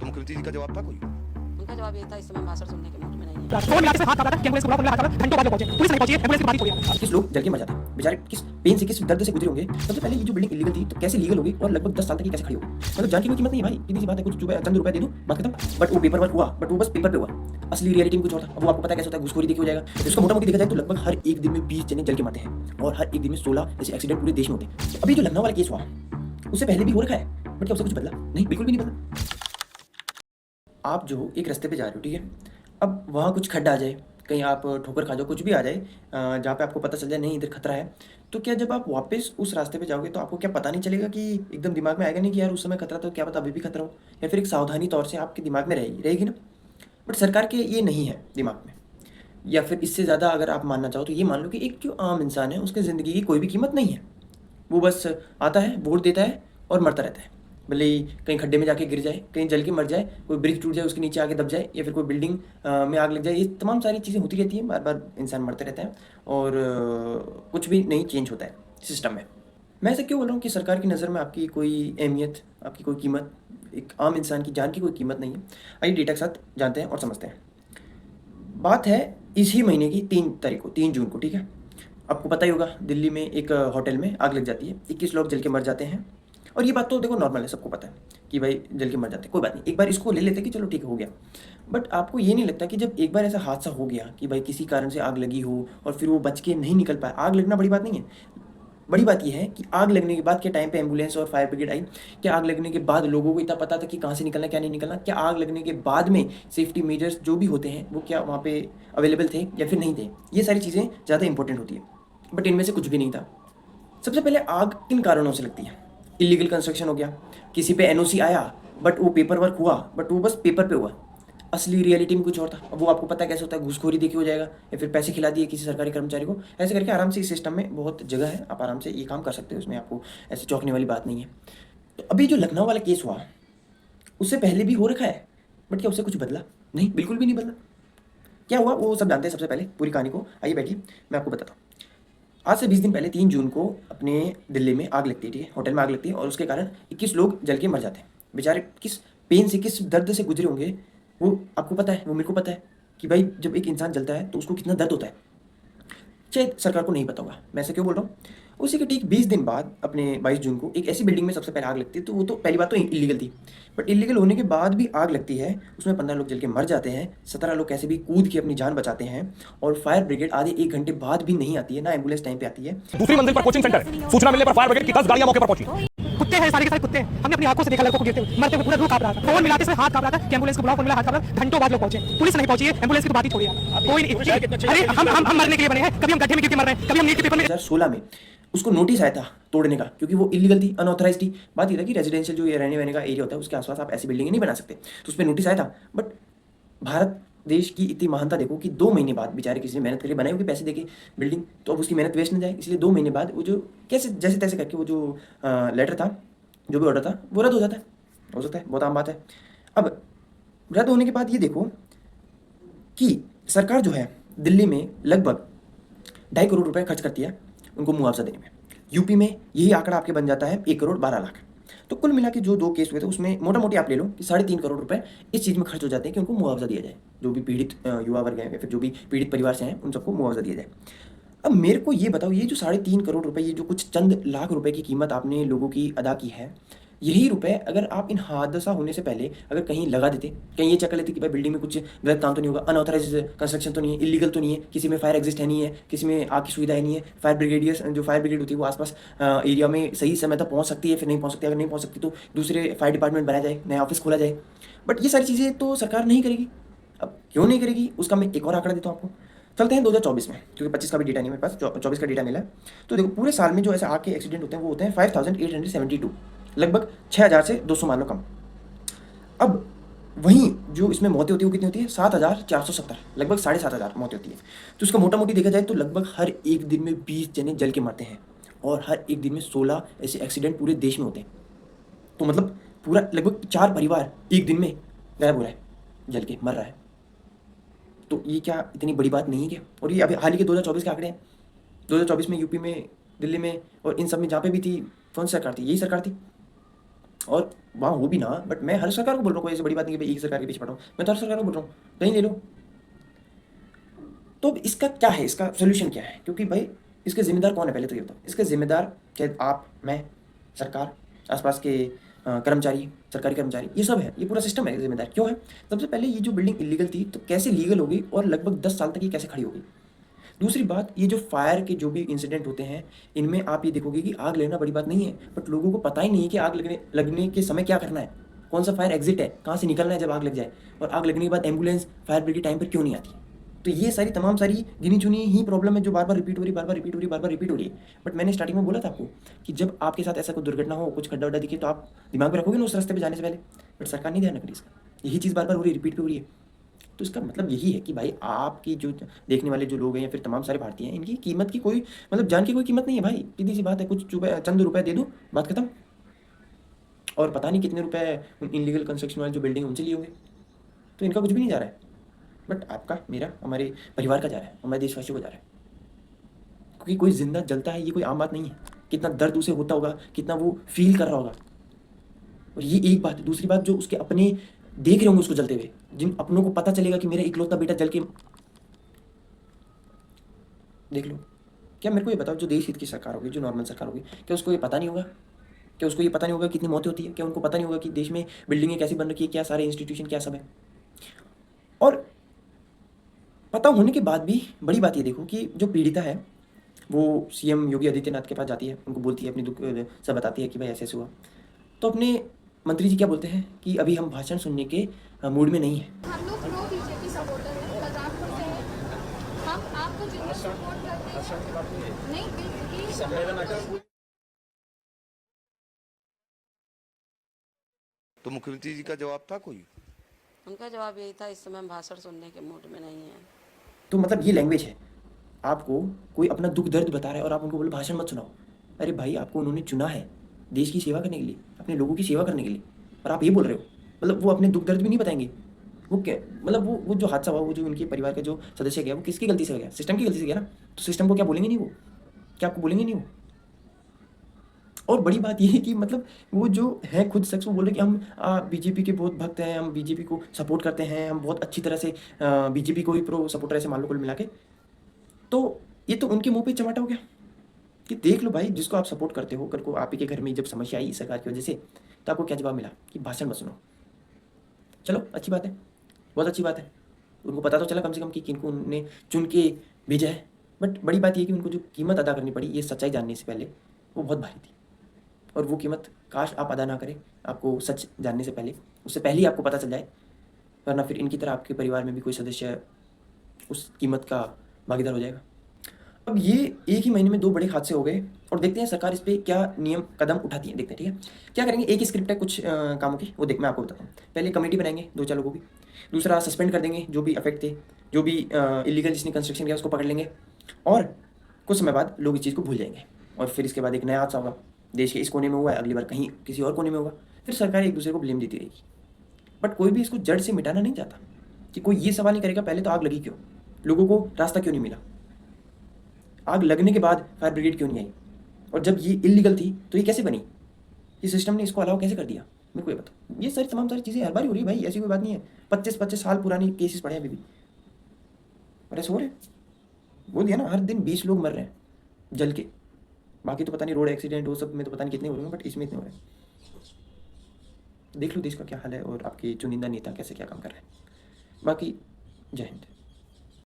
मुख्यमंत्री जी का जवाब था कोई? उनका जवाब ये था, इस समय भाषण सुनने के मूड में नहीं है। फोन मिलाते से हाथ काटा था, एम्बुलेंस को बुलाओ, हाथ काटा, घंटों बाद लोग पहुंचे, पुलिस नहीं पहुंची, एम्बुलेंस की बारी छोड़ी आप। किस लोग जल के मर जाते हैं बेचारे, किस पेन से किस दर्द से गुजरे होंगे। सबसे पहले ये जो बिल्डिंग इलीगल थी तो कैसे लीगल होगी और लगभग 10 साल तक ये कैसे खड़ी होगी। मतलब जान की कोई कीमत नहीं है भाई, सीधी सी बात है, कुछ चंद रुपए दे दो बात खत्म। बट वो पेपर वर्क हुआ, बट वो बस पेपर पे हुआ, असली रियलिटी में कुछ और था। अब वो आपको पता है कैसे होता है, घुसखोरी देखी हो जाएगा। इसको मोटा मोटी देखा जाए तो लगभग हर एक दिन में 20 जने जल के मरते हैं और हर एक दिन में 16 ऐसे एक्सीडेंट पूरे देश में होते हैं। अभी जो लखनऊ वाला केस हुआ उससे पहले भी हो रखा है, बट क्या उससे कुछ बदला? नहीं, बिल्कुल भी नहीं बदला। आप जो एक रास्ते पे जा रहे हो, ठीक है, अब वहाँ कुछ खड्डा आ जाए, कहीं आप ठोकर खा जाओ, कुछ भी आ जाए जहाँ पे आपको पता चल जाए नहीं इधर खतरा है, तो क्या जब आप वापस उस रास्ते पे जाओगे तो आपको क्या पता नहीं चलेगा कि एकदम दिमाग में आएगा नहीं कि यार उस समय खतरा था, क्या पता अभी भी खतरा हो, या फिर एक सावधानी तौर से आपके दिमाग में रहेगी ना। बट सरकार के ये नहीं है दिमाग में। या फिर इससे ज़्यादा अगर आप मानना चाहो तो ये मान लो कि एक जो आम इंसान है उसकी ज़िंदगी की कोई भी कीमत नहीं है। वो बस आता है, वोट देता है और मरता रहता है। भले ही कहीं खड्डे में जाके गिर जाए, कहीं जल के मर जाए, कोई ब्रिज टूट जाए उसके नीचे आके दब जाए, या फिर कोई बिल्डिंग में आग लग जाए, ये तमाम सारी चीज़ें होती रहती हैं। बार बार इंसान मरते रहता है और कुछ भी नहीं चेंज होता है सिस्टम में। मैं ऐसा क्यों बोल रहा हूँ कि सरकार की नज़र में आपकी कोई अहमियत, आपकी कोई कीमत, एक आम इंसान की जान की कोई कीमत नहीं है। आइए डेटा के साथ जानते हैं और समझते हैं। बात है इसी महीने की 3 तारीख को, 3 जून को, ठीक है। आपको पता ही होगा दिल्ली में एक होटल में आग लग जाती है, 21 लोग जल के मर जाते हैं। और ये बात तो देखो नॉर्मल है, सबको पता है कि भाई जल के मर जाते हैं, कोई बात नहीं, एक बार इसको ले लेते कि चलो ठीक हो गया। बट आपको ये नहीं लगता कि जब एक बार ऐसा हादसा हो गया कि भाई किसी कारण से आग लगी हो और फिर वो बच के नहीं निकल पाए, आग लगना बड़ी बात नहीं है। बड़ी बात यह है कि आग लगने के बाद के टाइम पे एम्बुलेंस और फायर ब्रिगेड आई, क्या आग लगने के बाद लोगों को इतना पता था कि कहाँ से निकलना क्या नहीं निकलना, क्या आग लगने के बाद में सेफ्टी मेजर्स जो भी होते हैं वो क्या वहाँ पे अवेलेबल थे या फिर नहीं थे, ये सारी चीज़ें ज़्यादा इंपॉर्टेंट होती है। बट इनमें से कुछ भी नहीं था। सबसे पहले आग किन कारणों से लगती है? इलीगल कंस्ट्रक्शन हो गया, किसी पे एनओसी आया बट वो पेपर वर्क हुआ, बट वो बस पेपर पे हुआ, असली रियलिटी में कुछ और था। अब वो आपको पता है कैसे होता है, घूसखोरी देखी हो जाएगा, या फिर पैसे खिला दिए किसी सरकारी कर्मचारी को। ऐसे करके आराम से इस सिस्टम में बहुत जगह है, आप आराम से ये काम कर सकते हो, उसमें आपको ऐसे चौंकने वाली बात नहीं है। तो अभी जो लखनऊ वाला केस हुआ उससे पहले भी हो रखा है, बट क्या उससे कुछ बदला? नहीं, बिल्कुल भी नहीं बदला। क्या हुआ वो सब जानते हैं। सबसे पहले पूरी कहानी को आइए बैठिए मैं आपको बताता हूँ। आज से 20 दिन पहले 3 जून को अपने दिल्ली में आग लगती है, ठीक है, होटल में आग लगती है और उसके कारण 21 लोग जल के मर जाते हैं। बेचारे किस पेन से किस दर्द से गुजरे होंगे वो आपको पता है, वो मेरे को पता है कि भाई जब एक इंसान जलता है तो उसको कितना दर्द होता है। शायद सरकार को नहीं पता होगा, मैं ऐसे क्यों बोल रहा हूँ। उसी के ठीक 20 दिन बाद अपने 22 जून को एक ऐसी बिल्डिंग में सबसे पहले आग लगती है, तो वो तो पहली बात तो इलीगल थी, बट इलीगल होने के बाद भी आग लगती है, उसमें 15 लोग जल के मर जाते हैं, 17 लोग कैसे भी कूद के अपनी जान बचाते हैं और फायर ब्रिगेड आधे 1 घंटे बाद भी नहीं आती है, ना एम्बुलेंस टाइम पे आती है। दूसरी मंजिल पर कोचिंग सेंटर, सूचना मिलने पर फायर ब्रिगेड की 10 गाड़ियां मौके पर पहुंची। कुत्ते हैं, सारे के सारे कुत्ते हैं। हमने अपनी आंखों से देखा लड़कों को गिरते हुए, मरते हुए, पूरा रूह कांप रहा था। फोन मिलाते से हाथ कांप रहा था कि एम्बुलेंस को बुलाओ, फोन मिला हाथ कांप रहा था, घंटों बाद लोग पहुंचे, पुलिस नहीं पहुंची, एम्बुलेंस की तो बात ही छोड़िए, कोई नहीं। अरे हम मरने के लिए बने हैं, कभी हम गड्ढे में गिर के मर रहे हैं, कभी हम नीट के पेपर में। 2016 में उसको नोटिस आया था तोड़ने का, क्योंकि वो इलीगल थी, अनऑथराइज थी। बात ये था कि रेजिडेंशियल जो ये रहने वहने का एरिया होता है उसके आसपास आप ऐसी बिल्डिंग नहीं बना सकते, तो उस पर नोटिस आया था। बट भारत देश की इतनी महानता देखो कि 2 महीने बाद बेचारे किसी ने मेहनत करके बनाई होगी पैसे देके बिल्डिंग, तो अब उसकी मेहनत वेस्ट न जाए, इसलिए 2 महीने बाद वो जो कैसे जैसे तैसे करके वो जो लेटर था, जो भी ऑर्डर था, वो रद्द हो जाता है। हो सकता है, बहुत आम बात है। अब रद्द होने के बाद ये देखो कि सरकार जो है दिल्ली में लगभग 2.5 करोड़ रुपए खर्च करती है उनको मुआवजा देने में। यूपी में यही आंकड़ा आपके बन जाता है 1 करोड़ 12 लाख। तो कुल मिला के जो 2 केस हुए थे उसमें मोटा मोटी आप ले लो कि 3.5 करोड़ रुपए इस चीज़ में खर्च हो जाते हैं कि उनको मुआवजा दिया जाए, जो भी पीड़ित युवा वर्ग हैं या फिर जो भी पीड़ित परिवार से हैं उन सबको मुआवजा दिया जाए। अब मेरे को ये बताओ, ये जो 3.5 करोड़ रुपए, ये जो कुछ चंद लाख रुपए की कीमत आपने लोगों की अदा की है, यही रुपए अगर आप इन हादसा होने से पहले अगर कहीं लगा देते, कहीं ये चेक कर लेते कि भाई बिल्डिंग में कुछ गलत काम तो नहीं होगा, अनऑथराइज कंस्ट्रक्शन तो नहीं है, इलीगल तो नहीं है, किसी में फायर एग्जिस्ट है नहीं है, किसी में आग की सुविधा है नहीं है, फायर ब्रिगेडियर्स जो फायर ब्रिगेड होती है वो आसपास एरिया में सही समय तक पहुँच सकती है, फिर नहीं पहुँच सकती, अगर नहीं पहुँच सकती तो दूसरे फायर डिपार्टमेंट बनाया जाए, नया ऑफिस खोला जाए। बट ये सारी चीज़ें तो सरकार नहीं करेगी। अब क्यों नहीं करेगी उसका मैं एक और आंकड़ा देता हूँ आपको। चलते हैं 2024 में, क्योंकि 25 का भी डेटा नहीं मेरे पास, 24 का डेटा मिला है। तो देखो पूरे साल में जो ऐसे आग के एक्सीडेंट होते हैं वो होते हैं 5872, लगभग 6000 से 200 मान लो कम। अब वहीं जो इसमें मौतें होती है वो कितनी होती है? 7470, लगभग 7500 मौतें होती है। तो उसका मोटा मोटी देखा जाए तो लगभग हर एक दिन में 20 जने जल के मरते हैं और हर एक दिन में 16 ऐसे एक्सीडेंट पूरे देश में होते हैं। तो मतलब पूरा लगभग 4 परिवार एक दिन में गायब हो रहा है, जल के मर रहा है। तो ये क्या इतनी बड़ी बात नहीं है क्या? और ये अभी हाल ही के 2024 के आंकड़े हैं। 2024 में यूपी में, दिल्ली में और इन सब में जहाँ पे भी थी, कौन सी सरकार थी? यही सरकार थी। और वहाँ हो भी ना, बट मैं हर सरकार को बोल रहा हूँ, कोई ऐसी बड़ी बात नहीं कि भाई एक सरकार के पीछे पड़ा हूँ, मैं तो हर सरकार को बोल रहा हूँ कहीं ले लो। तो अब इसका क्या है, इसका सोल्यूशन क्या है? क्योंकि भाई इसके जिम्मेदार कौन है पहले तो ये बताओ। इसके जिम्मेदार शायद आप, मैं, सरकार, आसपास के कर्मचारी, सरकारी कर्मचारी, ये सब है, ये पूरा सिस्टम है जिम्मेदार। क्यों है? सबसे पहले ये जो बिल्डिंग इलीगल थी तो कैसे लीगल हो गई और लगभग 10 साल तक ये कैसे खड़ी हो गई? दूसरी बात, ये जो फायर के जो भी इंसिडेंट होते हैं इनमें आप ये देखोगे कि आग लगना बड़ी बात नहीं है, बट लोगों को पता ही नहीं है कि आग लगने के समय क्या करना है, कौन सा फायर एग्जिट है, कहाँ से निकलना है जब आग लग जाए, और आग लगने के बाद एम्बुलेंस, फायर ब्रिगेड टाइम पर क्यों नहीं आती है। तो ये सारी तमाम सारी गिनी चुनी ही प्रॉब्लम है जो बार बार रिपीट हो रही, बार बार रिपीट हो रही, बार बार रिपीट हो रही है। बट मैंने स्टार्टिंग में बोला था आपको कि जब आपके साथ ऐसा कोई दुर्घटना हो, कुछ खड्डा वड्डा दिखे, तो आप दिमाग में रखोगे ना उस रास्ते पे जाने से पहले, बट सरकार नहीं ध्यान रख रही इसका। यही चीज़ बार बार हो रही है, रिपीट पे हो रही है। तो इसका मतलब यही है कि भाई आपकी जो देखने वाले जो लोग हैं या फिर तमाम सारे भारतीय हैं, इनकी कीमत की कोई मतलब जान की कोई कीमत नहीं है भाई। सीधी सी बात है, कुछ चंद रुपए दे दूँ, बात खत्म। और पता नहीं कितने रुपए उन इनलीगल कंस्ट्रक्शन वाले जो बिल्डिंग उनसे लिए होंगे, तो इनका कुछ भी नहीं जा रहा है, बट आपका, मेरा, हमारे परिवार का जा रहा है, हमारे देशवासियों को जा रहा है। क्योंकि कोई जिंदा जलता है ये कोई आम बात नहीं है, कितना दर्द उसे होता होगा, कितना वो फील कर रहा होगा। और ये एक बात है। दूसरी बात, जो उसके अपने देख रहे होंगे उसको जलते हुए, जिन अपनों को पता चलेगा कि मेरा इकलौता बेटा जल के, देख लो। क्या मेरे को ये बताओ, जो देश हित की सरकार होगी, जो नॉर्मल सरकार होगी, क्या उसको ये पता नहीं होगा? क्या उसको ये पता नहीं होगा कितनी मौतें होती है? क्या उनको पता नहीं होगा कि देश में बिल्डिंगें कैसी बन रखी है, क्या सारे इंस्टीट्यूशन, क्या सब है? और पता होने के बाद भी बड़ी बात ये देखो कि जो पीड़िता है वो सीएम योगी आदित्यनाथ के पास जाती है, उनको बोलती है, अपनी दुख सब बताती है कि भाई ऐसे ऐसे हुआ। तो अपने मंत्री जी क्या बोलते हैं कि अभी हम भाषण सुनने के मूड में नहीं है। हम लोग प्रो बीजेपी सपोर्टर हैं, बलरामपुर से हैं। हम आपको जितना सपोर्ट करते हैं, नहीं बिल्कुल। तो मुख्यमंत्री जी का जवाब था कोई? उनका जवाब यही था, इस समय हम भाषण सुनने के मूड में नहीं है। तो मतलब ये लैंग्वेज है, आपको कोई अपना दुख दर्द बता रहा है और आप उनको बोले भाषण मत सुनाओ। अरे भाई, आपको उन्होंने चुना है देश की सेवा करने के लिए, अपने लोगों की सेवा करने के लिए, और आप ये बोल रहे हो। मतलब वो अपने दुख दर्द भी नहीं बताएंगे। वो क्या मतलब, वो जो हादसा हुआ, वो जो उनके परिवार का जो सदस्य गया, वो किसकी गलती से गया? सिस्टम की गलती से गया ना। तो सिस्टम को क्या बोलेंगे नहीं वो? क्या आपको बोलेंगे नहीं वो? और बड़ी बात ये है कि मतलब वो जो है खुद शख्स, वो बोल रहे कि हम बीजेपी के बहुत भक्त हैं, हम बीजेपी को सपोर्ट करते हैं, हम बहुत अच्छी तरह से बीजेपी को ही प्रो सपोर्टर ऐसे मान लो कुल मिला के। तो ये तो उनके मुंह पे चमाटा हो गया कि देख लो भाई, जिसको आप सपोर्ट करते हो, कल को आप ही के घर में जब समस्या आई सरकार की वजह से, तो आपको क्या जवाब मिला कि भाषण मत सुनो। चलो अच्छी बात है, बहुत अच्छी बात है। उनको पता तो चला कम से कम कि किनको उन्होंने चुन के भेजा है। बट बड़ी बात ये कि उनको जो कीमत अदा करनी पड़ी ये सच्चाई जानने से पहले, वो बहुत भारी थी। और वो कीमत काश आप अदा ना करें, आपको सच जानने से पहले, उससे पहले ही आपको पता चल जाए, वरना फिर इनकी तरह आपके परिवार में भी कोई सदस्य उस कीमत का भागीदार हो जाएगा। अब ये एक ही महीने में 2 बड़े हादसे हो गए, और देखते हैं सरकार इस पे क्या नियम कदम उठाती है। देखते हैं, ठीक है। क्या करेंगे, एक ही स्क्रिप्ट है कुछ कामों की, वो देख मैं आपको बताता हूँ। पहले कमेटी बनाएंगे 2-4 लोगों की। दूसरा, सस्पेंड कर देंगे जो भी अफेक्ट थे, जो भी इलीगल जिसने कंस्ट्रक्शन किया उसको पकड़ लेंगे, और कुछ समय बाद लोग इस चीज़ को भूल जाएंगे। और फिर इसके बाद एक नया हादसा होगा, देश के इस कोने में हुआ है, अगली बार कहीं किसी और कोने में होगा, फिर सरकार एक दूसरे को ब्लेम देती रहेगी। बट कोई भी इसको जड़ से मिटाना नहीं चाहता कि कोई ये सवाल नहीं करेगा पहले तो आग लगी क्यों, लोगों को रास्ता क्यों नहीं मिला, आग लगने के बाद फायर ब्रिगेड क्यों नहीं आई, और जब ये इलीगल थी तो ये कैसे बनी, ये सिस्टम ने इसको अलाउ कैसे कर दिया, मेरे को ये बताओ। ये सारी तमाम सारी चीज़ें हर बार ही हो रही है भाई, ऐसी कोई बात नहीं है। 25-25 साल पुरानी केसेस पड़े हैं अभी भी, और ऐसे हो रहे। बोल दिया ना, हर दिन 20 लोग मर रहे हैं जल के। बाकी तो पता नहीं रोड एक्सीडेंट वो सब में तो पता नहीं कितने हो रहे हैं, बट इसमें इतने हो रहे हैं। देख लो देश का क्या हाल है और आपके चुनिंदा नेता कैसे क्या काम कर रहे हैं। बाकी जय हिंद।